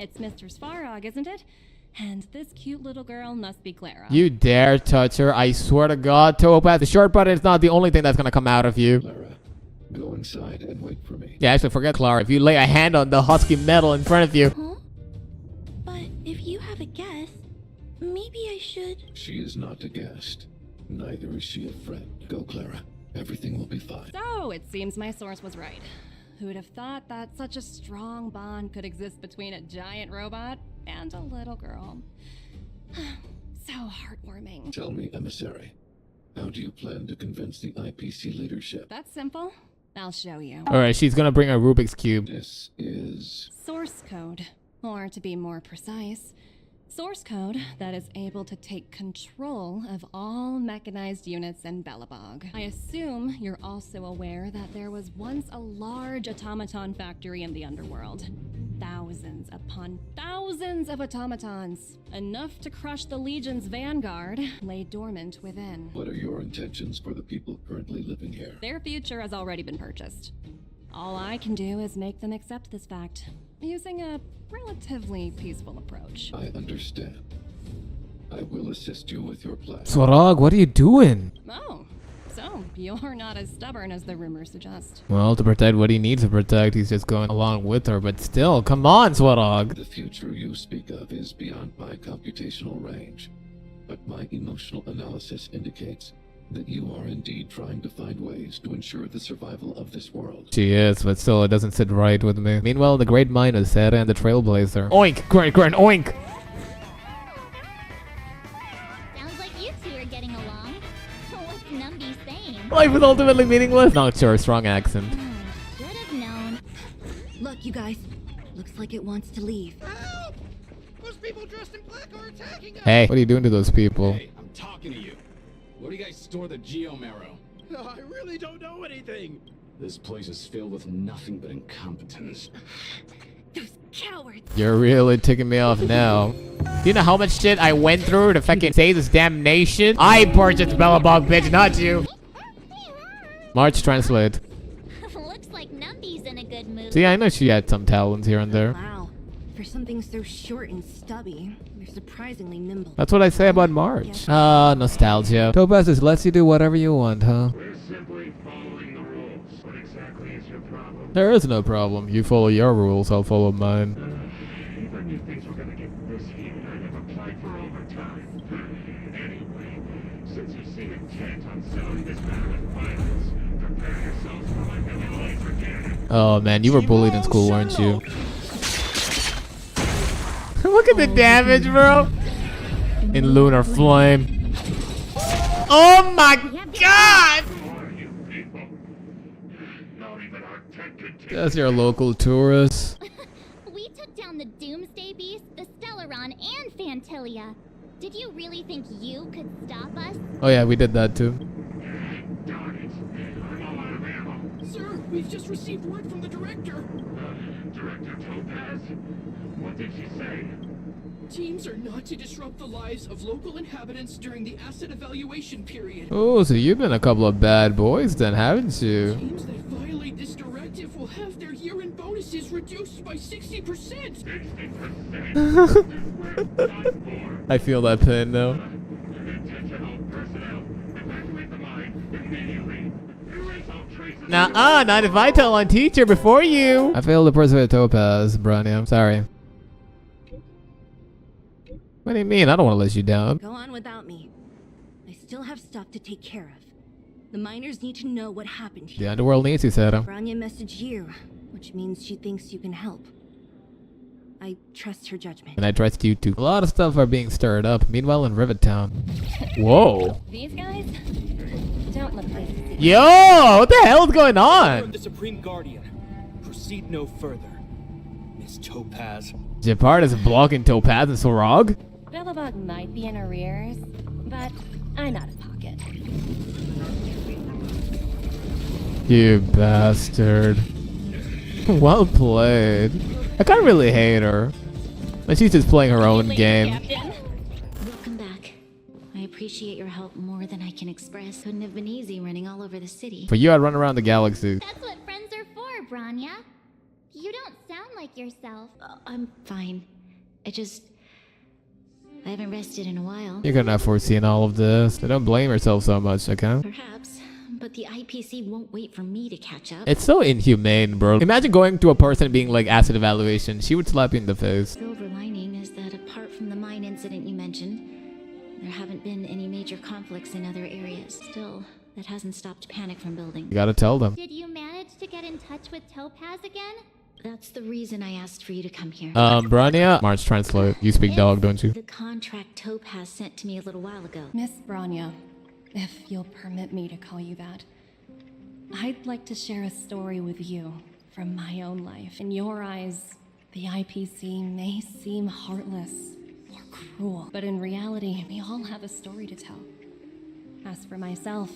It's Mr. Svarog, isn't it? And this cute little girl must be Clara. You dare touch her? I swear to God, Topaz, the short button is not the only thing that's gonna come out of you. Clara, go inside and wait for me. Yeah, actually, forget Clara. If you lay a hand on the husky metal in front of you. Huh? But if you have a guess, maybe I should... She is not a guest. Neither is she a friend. Go, Clara. Everything will be fine. So, it seems my source was right. Who'd have thought that such a strong bond could exist between a giant robot and a little girl? So heartwarming. Tell me, emissary, how do you plan to convince the IPC leadership? That's simple. I'll show you. Alright, she's gonna bring a Rubik's Cube. This is... Source code. Or to be more precise, source code that is able to take control of all mechanized units in Belobog. I assume you're also aware that there was once a large automaton factory in the underworld. Thousands upon thousands of automatons. Enough to crush the Legion's vanguard lay dormant within. What are your intentions for the people currently living here? Their future has already been purchased. All I can do is make them accept this fact, using a relatively peaceful approach. I understand. I will assist you with your plan. Svarog, what are you doing? Oh, so you're not as stubborn as the rumors suggest. Well, to protect what he needs to protect, he's just going along with her, but still, come on, Svarog. The future you speak of is beyond my computational range, but my emotional analysis indicates that you are indeed trying to find ways to ensure the survival of this world. She is, but still, it doesn't sit right with me. Meanwhile, the great mind of Sarah and the Trailblazer. Oink! Great, oink! Sounds like you two are getting along. What's Numby saying? Life is ultimately meaningless. Not sure, strong accent. Should have known. Look, you guys. Looks like it wants to leave. Help! Those people dressed in black are attacking us! Hey, what are you doing to those people? Hey, I'm talking to you. Where do you guys store the Geomarrow? I really don't know anything! This place is filled with nothing but incompetence. Those cowards! You're really ticking me off now. Do you know how much shit I went through to fucking save this damn nation? I purchased Belobog, bitch, not you. March, translate. Looks like Numby's in a good mood. See, I know she had some talents here and there. Wow. For something so short and stubby, you're surprisingly nimble. That's what I say about March. Ah, nostalgia. Topaz just lets you do whatever you want, huh? We're simply following the rules. What exactly is your problem? There is no problem. You follow your rules, I'll follow mine. Even knew things were gonna get this heated, I'd have applied for overtime. Anyway, since you seem intent on settling this matter with violence, prepare yourselves for my Billy Laser cannon. Oh man, you were bullied in school, weren't you? Look at the damage, bro! In Lunar Flame. Oh my god! Who are you people? Not even our tech can take. That's your local tourist. We took down the Doomsday Beast, the Stellaron, and Fantilia. Did you really think you could stop us? Oh yeah, we did that too. Darn it. I'm all out of ammo. Sir, we've just received word from the director. Director Topaz? What did she say? Teams are not to disrupt the lives of local inhabitants during the asset evaluation period. Oh, so you've been a couple of bad boys then, haven't you? Teams that violate this directive will have their year-end bonuses reduced by 60%. 60%. I feel that pain now. Attention all personnel. Evacuate the mine immediately. Erase all traces. Nuh-uh, not if I tell on teacher before you. I failed to persuade Topaz, Brania. I'm sorry. What do you mean? I don't want to let you down. Go on without me. I still have stuff to take care of. The miners need to know what happened The here. underworld needs you, Sarah. Branya messaged you, which means she thinks you can help. I trust her judgment. And I trust you too. A lot of stuff are being stirred up. Meanwhile, in Rivet Town. Whoa. These guys don't look like to see. Yo, what the hell is going From on? the Supreme Guardian. Proceed no further. Miss Topaz. Japard is blocking Topaz and Sorog? Belobog might be in arrears, but I'm out of pocket. You bastard. Well played. I can't really hate her. But she's just playing her own game. Welcome back. I appreciate your help more than I can express. Couldn't have been easy running all over the city. For you, I'd run around the galaxy. That's what friends are for, Branya. You don't sound like yourself. I'm fine. I haven't rested in a while. You couldn't have foreseen all of this. They don't blame yourself so much, okay? Perhaps, but the IPC won't wait for me to catch up. It's so inhumane, bro. Imagine going to a person and being like, acid evaluation. She would slap you in the face. Silver lining is that apart from the mine incident you mentioned, there haven't been any major conflicts in other areas. Still, that hasn't stopped panic from building. You gotta tell them. Did you manage to get in touch with Topaz again? That's the reason I asked for you to come here. Branya? March, translate. You speak dog, don't you? The contract Topaz sent to me a little while ago. Miss Branya, if you'll permit me to call you that, I'd like to share a story with you from my own life. In your eyes, the IPC may seem heartless or cruel, but in reality, we all have a story to tell. As for myself,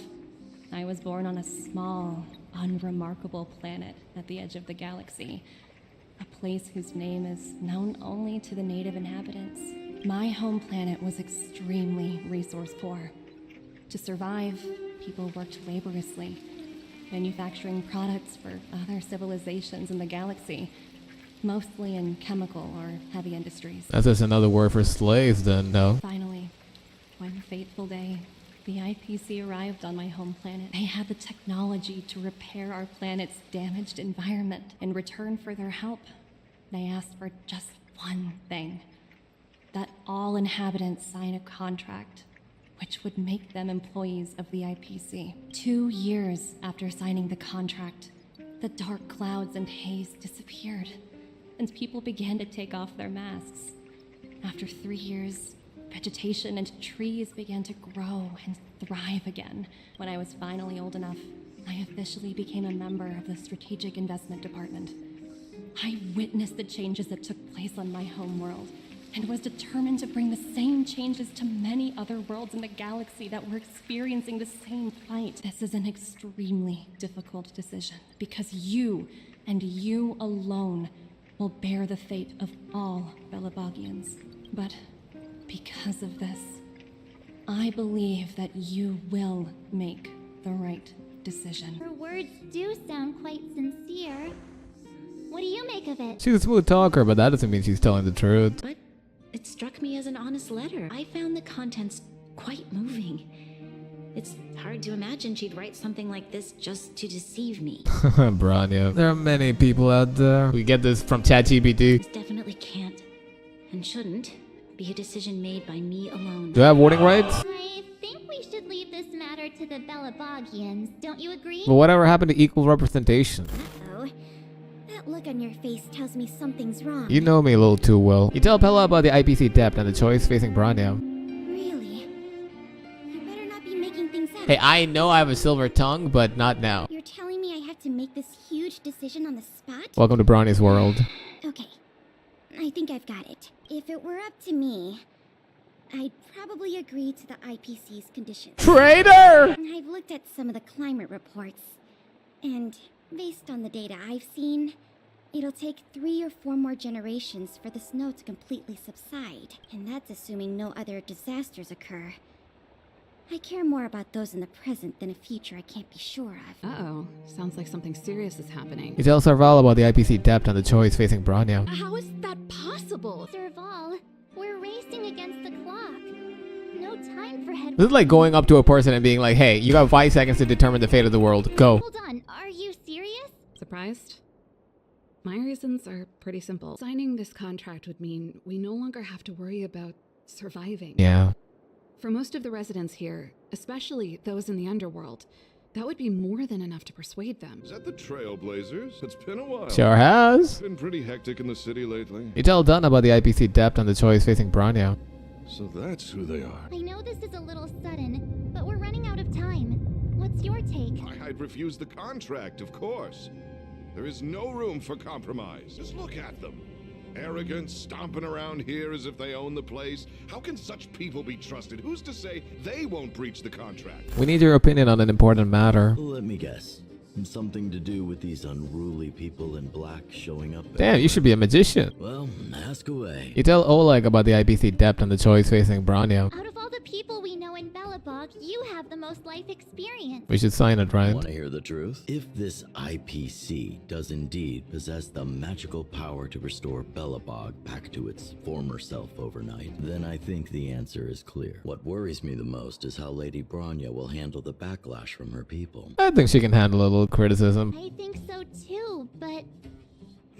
I was born on a small, unremarkable planet at the edge of the galaxy, a place whose name is known only to the native inhabitants. My home planet was extremely resource poor. To survive, people worked laboriously, manufacturing products for other civilizations in the galaxy, mostly in chemical or heavy industries. That's just another word for slaves then, no? Finally, one fateful day, the IPC arrived on my home planet. They had the technology to repair our planet's damaged environment. In return for their help, they asked for just one thing: that all inhabitants sign a contract which would make them employees of the IPC. 2 years after signing the contract, the dark clouds and haze disappeared, and people began to take off their masks. After 3 years, vegetation and trees began to grow and thrive again. When I was finally old enough, I officially became a member of the Strategic Investment Department. I witnessed the changes that took place on my home world, and was determined to bring the same changes to many other worlds in the galaxy that were experiencing the same plight. This is an extremely difficult decision, because you, and you alone, will bear the fate of all Belabogians. But because of this, I believe that you will make the right decision. Her words do sound quite sincere. What do you make of it? She's a smooth talker, but that doesn't mean she's telling the truth. But it struck me as an honest letter. I found the contents quite moving. It's hard to imagine she'd write something like this just to deceive me. Branya. There are many people out there. We get this from ChatGPT. This definitely can't, and shouldn't, be a decision made by me alone. Do I have voting rights? I think we should leave this matter to the Belabogians. Don't you agree? But whatever happened to equal representation? Uh-oh. That look on your face tells me something's wrong. You know me a little too well. You tell Pella about the IPC depth and the choice facing Branya. Really? You better not be making things up. Hey, I know I have a silver tongue, but not now. You're telling me I have to make this huge decision on the spot? Welcome to Bronny's world. Okay. I think I've got it. If it were up to me, I'd probably agree to the IPC's conditions. Traitor! I've looked at some of the climate reports, and based on the data I've seen, it'll take 3 or 4 more generations for the snow to completely subside, and that's assuming no other disasters occur. I care more about those in the present than a future I can't be sure of. Uh-oh. Sounds like something serious is happening. You tell Serval about the IPC depth and the choice facing Branya. How is that possible? Serval, we're racing against the clock. No time for head. This is like going up to a person and being like, hey, you got 5 seconds to determine the fate of the world. Go. Hold on, are you serious? Surprised? My reasons are pretty simple. Signing this contract would mean we no longer have to worry about surviving. Yeah. For most of the residents here, especially those in the underworld, that would be more than enough to persuade them. Is that the Trailblazers? It's been a while. Sure has. Been pretty hectic in the city lately. You tell Dunn about the IPC depth and the choice facing Branya. So that's who they are. I know this is a little sudden, but we're running out of time. What's your take? I'd refuse the contract, of course. There is no room for compromise. Just look at them. Arrogant, stomping around here as if they own the place. How can such people be trusted? Who's to say they won't breach the contract? We need your opinion on an important matter. Let me guess. Something to do with these unruly people in black showing up. Damn, you should be a magician. Well, ask away. You tell Oleg about the IPC depth and the choice facing Branya. Out of all the people we know in Bela Belobog, you have the most life experience. We should sign it, right? Want to hear the truth? If this IPC does indeed possess the magical power to restore Belobog back to its former self overnight, then I think the answer is clear. What worries me the most is how Lady Bronya will handle the backlash from her people. I think she can handle a little criticism. I think so too, but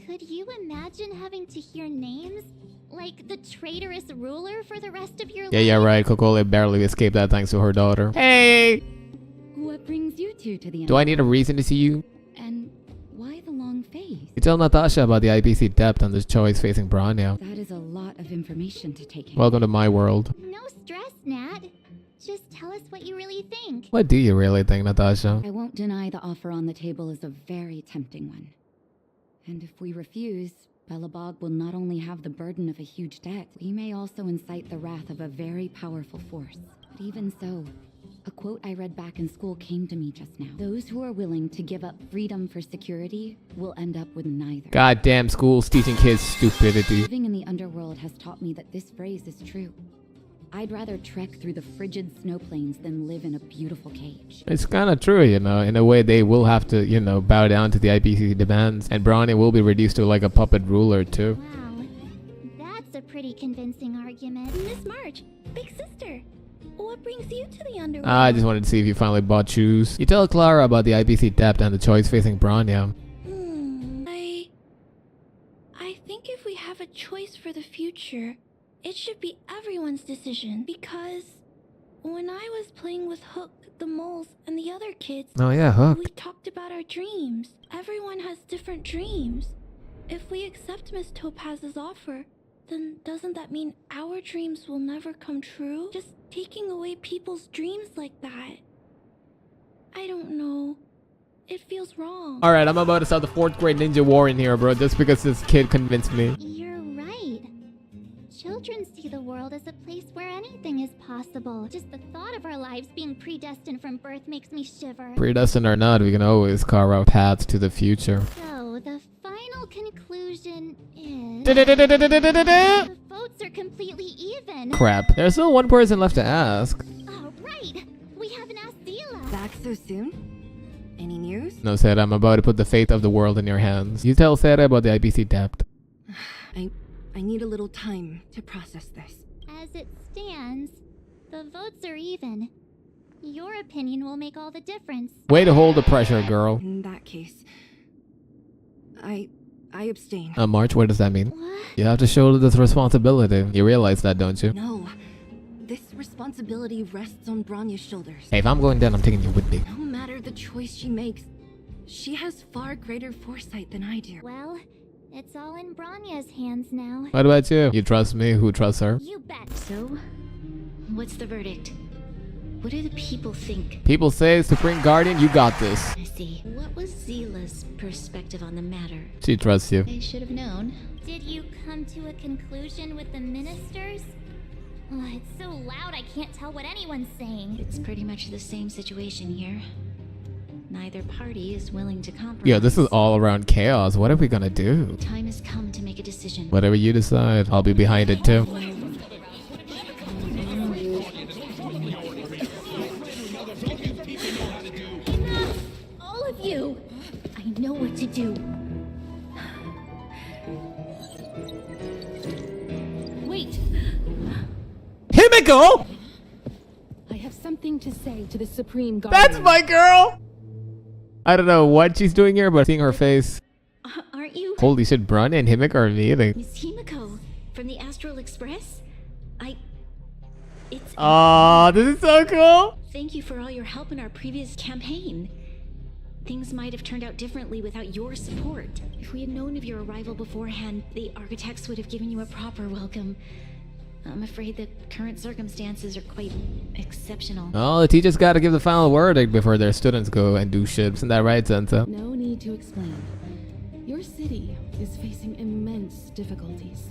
could you imagine having to hear names? Like the traitorous ruler for the rest of your life? Yeah, right. Kokole barely escaped that thanks to her daughter. Hey! What brings you two to the Do I need a reason to see you? And why the long face? You tell Natasha about the IPC depth and the choice facing Bronya. That is a lot of information to take in. Welcome to my world. No stress, Nat. Just tell us what you really think. What do you really think, Natasha? I won't deny the offer on the table is a very tempting one. And if we refuse, Belobog will not only have the burden of a huge debt, we may also incite the wrath of a very powerful force. But even so, a quote I read back in school came to me just now. Those who are willing to give up freedom for security will end up with neither. Goddamn schools teaching kids stupidity. Living in the underworld has taught me that this phrase is true. I'd rather trek through the frigid snow plains than live in a beautiful cage. It's kind of true, you know. In a way, they will have to, you know, bow down to the IPC demands. And Bronya will be reduced to like a puppet ruler, too. Wow, that's a pretty convincing argument. Miss March, big sister, what brings you to the underworld? I just wanted to see if you finally bought shoes. You tell Clara about the IPC depth and the choice facing Bronya. I think if we have a choice for the future, it should be everyone's decision, because when I was playing with Hook, the moles, and the other kids, Oh yeah, Hook. we talked about our dreams. Everyone has different dreams. If we accept Miss Topaz's offer, then doesn't that mean our dreams will never come true? Just taking away people's dreams like that. I don't know. It feels wrong. Alright, I'm about to start the 4th grade ninja war in here, bro, just because this kid convinced me. You're right. Children see the world as a place where anything is possible. Just the thought of our lives being predestined from birth makes me shiver. Predestined or not, we can always carve out paths to the future. So, the final conclusion is... the votes are completely even. Crap. There's still one person left to ask. Oh, right. We haven't asked Zila. Back so soon? Any news? No, Sarah, I'm about to put the fate of the world in your hands. You tell Sarah about the IPC depth. I need a little time to process this. As it stands, the votes are even. Your opinion will make all the difference. Way to hold the pressure, girl. In that case, I abstain. March, what does that mean? What? You have to shoulder this responsibility. You realize that, don't you? No. This responsibility rests on Bronya's shoulders. Hey, if I'm going down, I'm taking you with me. No matter the choice she makes, she has far greater foresight than I do. Well, it's all in Bronya's hands now. What about you? You trust me? Who trusts her? You bet. So, what's the verdict? What do the people think? People say, Supreme Guardian, you got this. I see. What was Zila's perspective on the matter? She trusts you. I should have known. Did you come to a conclusion with the ministers? Oh, it's so loud I can't tell what anyone's saying. It's pretty much the same situation here. Neither party is willing to compromise. Yeah, this is all around chaos. What are we gonna do? The time has come to make a decision. Whatever you decide, I'll be behind it too. Enough! All of you! I know what to do. Wait! Himeko! I have something to say to the Supreme Guardian. That's my girl! I don't know what she's doing here, but seeing her face. Aren't you? Holy shit, Bronya and Himeko are meeting. Miss Himeko from the Astral Express? It's... Aw, this is so cool! Thank you for all your help in our previous campaign. Things might have turned out differently without your support. If we had known of your arrival beforehand, the architects would have given you a proper welcome. I'm afraid the current circumstances are quite exceptional. Oh, the teachers gotta give the final verdict before their students go and do shit. Isn't that right, Sensei? No need to explain. Your city is facing immense difficulties.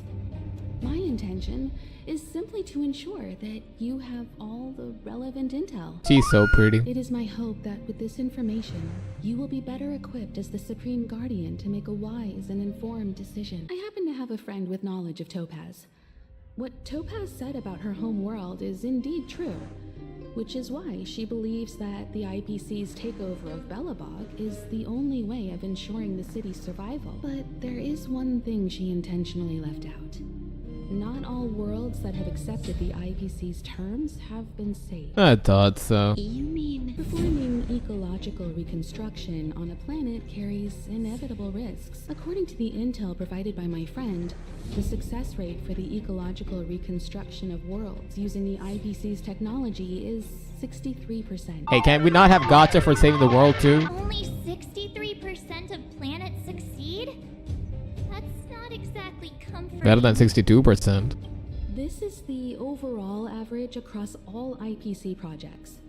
My intention is simply to ensure that you have all the relevant intel. She's so pretty. It is my hope that with this information, you will be better equipped as the Supreme Guardian to make a wise and informed decision. I happen to have a friend with knowledge of Topaz. What Topaz said about her home world is indeed true. which is why she believes that the IPC's takeover of Belobog is the only way of ensuring the city's survival. But there is one thing she intentionally left out. Not all worlds that have accepted the IPC's terms have been saved. I thought so. You mean... Performing ecological reconstruction on a planet carries inevitable risks. According to the intel provided by my friend, the success rate for the ecological reconstruction of worlds using the IPC's technology is 63%. Hey, can we not have gotcha for saving the world too? Only 63% of planets succeed? That's not exactly comforting. Better than 62%. This is the overall average across all IPC projects.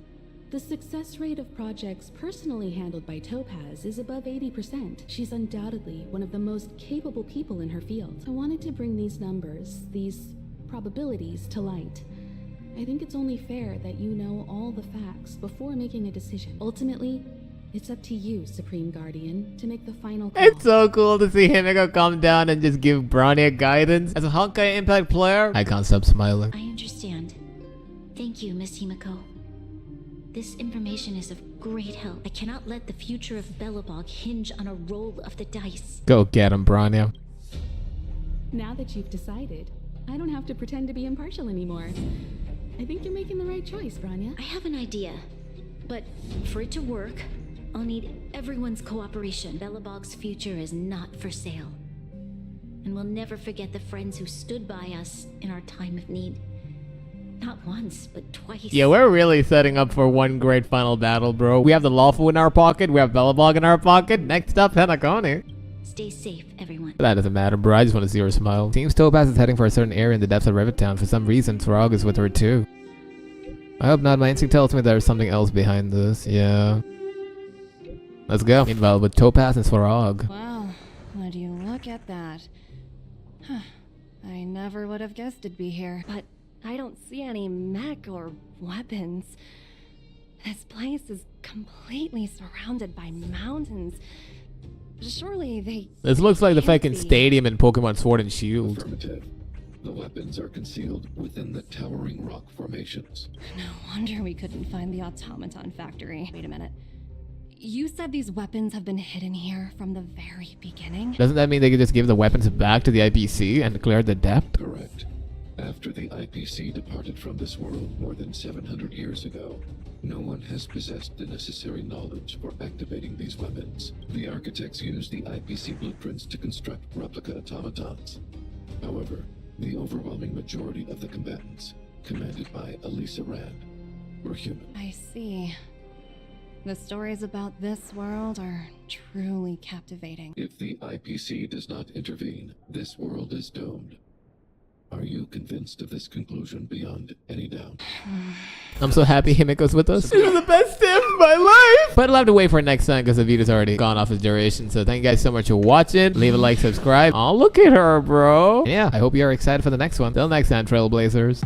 The success rate of projects personally handled by Topaz is above 80%. She's undoubtedly one of the most capable people in her field. I wanted to bring these numbers, these probabilities, to light. I think it's only fair that you know all the facts before making a decision. Ultimately, it's up to you, Supreme Guardian, to make the final call. It's so cool to see Himeko come down and just give Bronya guidance. As a Honkai Impact player, I can't stop smiling. I understand. Thank you, Miss Himeko. This information is of great help. I cannot let the future of Belobog hinge on a roll of the dice. Go get him, Bronya. Now that you've decided, I don't have to pretend to be impartial anymore. I think you're making the right choice, Bronya. I have an idea, but for it to work, I'll need everyone's cooperation. Belobog's future is not for sale. And we'll never forget the friends who stood by us in our time of need. Not once, but twice. Yeah, we're really setting up for one great final battle, bro. We have the Lawful in our pocket, we have Belobog in our pocket. Next up, Hanakone. Stay safe, everyone. That doesn't matter, bro. I just want to see her smile. Seems Topaz is heading for a certain area in the depths of Rivet Town. For some reason, Throg is with her too. I hope not. My instinct tells me there's something else behind this. Yeah. Let's go. Meanwhile, with Topaz and Throg. Wow, would you look at that? Huh. I never would have guessed it'd be here. But I don't see any mech or weapons. This place is completely surrounded by mountains. Surely they... This looks like the can't fucking be. stadium in Pokemon Sword and Shield. Affirmative. The weapons are concealed within the towering rock formations. No wonder we couldn't find the automaton factory. Wait a minute. You said these weapons have been hidden here from the very beginning? Doesn't that mean they could just give the weapons back to the IPC and clear the depth? Correct. After the IPC departed from this world more than 700 years ago, no one has possessed the necessary knowledge for activating these weapons. The architects used the IPC blueprints to construct replica automatons. However, the overwhelming majority of the combatants, commanded by Elisa Rand, were human. I see. The stories about this world are truly captivating. If the IPC does not intervene, this world is doomed. Are you convinced of this conclusion beyond any doubt? I'm so happy Himeko's with us. This is the best day of my life! But I'll have to wait for next time because the video's already gone off its duration. So thank you guys so much for watching. Leave a like, subscribe. Oh, look at her, bro. Yeah, I hope you're excited for the next one. Till next time, Trailblazers.